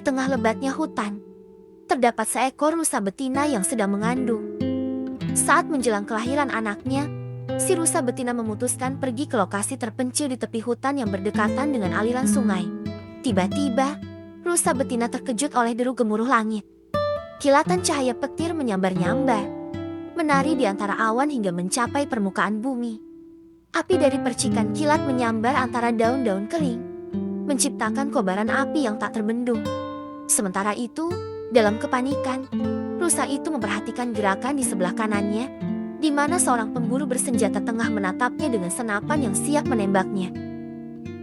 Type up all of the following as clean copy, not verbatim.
tengah lebatnya hutan, terdapat seekor rusa betina yang sedang mengandung. Saat menjelang kelahiran anaknya, si rusa betina memutuskan pergi ke lokasi terpencil di tepi hutan yang berdekatan dengan aliran sungai. Tiba-tiba, rusa betina terkejut oleh deru gemuruh langit. Kilatan cahaya petir menyambar-nyambar, menari di antara awan hingga mencapai permukaan bumi. Api dari percikan kilat menyambar antara daun-daun kering, menciptakan kobaran api yang tak terbendung. Sementara itu, dalam kepanikan, rusa itu memperhatikan gerakan di sebelah kanannya, di mana seorang pemburu bersenjata tengah menatapnya dengan senapan yang siap menembaknya.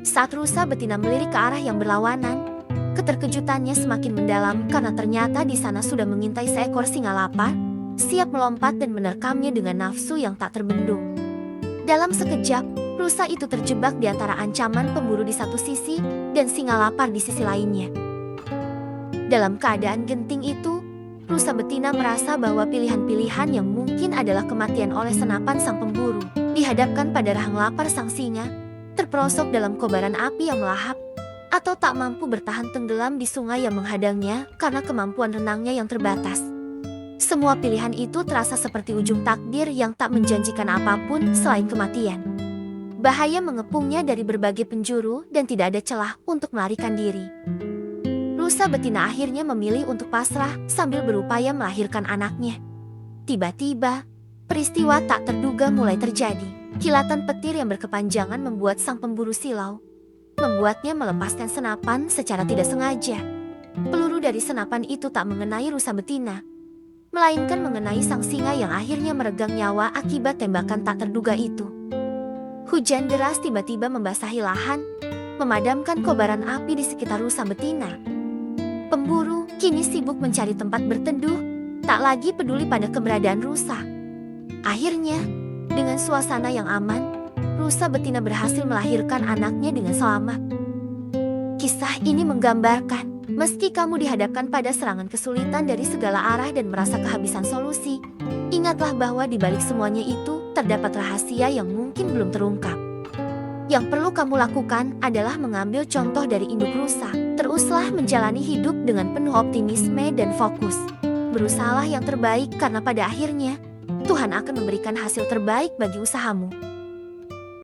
Saat rusa betina melirik ke arah yang berlawanan, keterkejutannya semakin mendalam karena ternyata di sana sudah mengintai seekor singa lapar, siap melompat dan menerkamnya dengan nafsu yang tak terbendung. Dalam sekejap, rusa itu terjebak di antara ancaman pemburu di satu sisi dan singa lapar di sisi lainnya. Dalam keadaan genting itu, rusa betina merasa bahwa pilihan-pilihan yang mungkin adalah kematian oleh senapan sang pemburu, dihadapkan pada rahang lapar sang singa, terperosok dalam kobaran api yang melahap, atau tak mampu bertahan tenggelam di sungai yang menghadangnya karena kemampuan renangnya yang terbatas. Semua pilihan itu terasa seperti ujung takdir yang tak menjanjikan apapun selain kematian. Bahaya mengepungnya dari berbagai penjuru dan tidak ada celah untuk melarikan diri. Rusa betina akhirnya memilih untuk pasrah sambil berupaya melahirkan anaknya. Tiba-tiba, peristiwa tak terduga mulai terjadi. Kilatan petir yang berkepanjangan membuat sang pemburu silau, membuatnya melepaskan senapan secara tidak sengaja. Peluru dari senapan itu tak mengenai rusa betina, melainkan mengenai sang singa yang akhirnya meregang nyawa akibat tembakan tak terduga itu. Hujan deras tiba-tiba membasahi lahan, memadamkan kobaran api di sekitar rusa betina. Pemburu kini sibuk mencari tempat berteduh, tak lagi peduli pada keberadaan rusa. Akhirnya, dengan suasana yang aman, rusa betina berhasil melahirkan anaknya dengan selamat. Kisah ini menggambarkan, meski kamu dihadapkan pada serangan kesulitan dari segala arah dan merasa kehabisan solusi, ingatlah bahwa di balik semuanya itu terdapat rahasia yang mungkin belum terungkap. Yang perlu kamu lakukan adalah mengambil contoh dari induk rusa. Teruslah menjalani hidup dengan penuh optimisme dan fokus. Berusahalah yang terbaik karena pada akhirnya, Tuhan akan memberikan hasil terbaik bagi usahamu.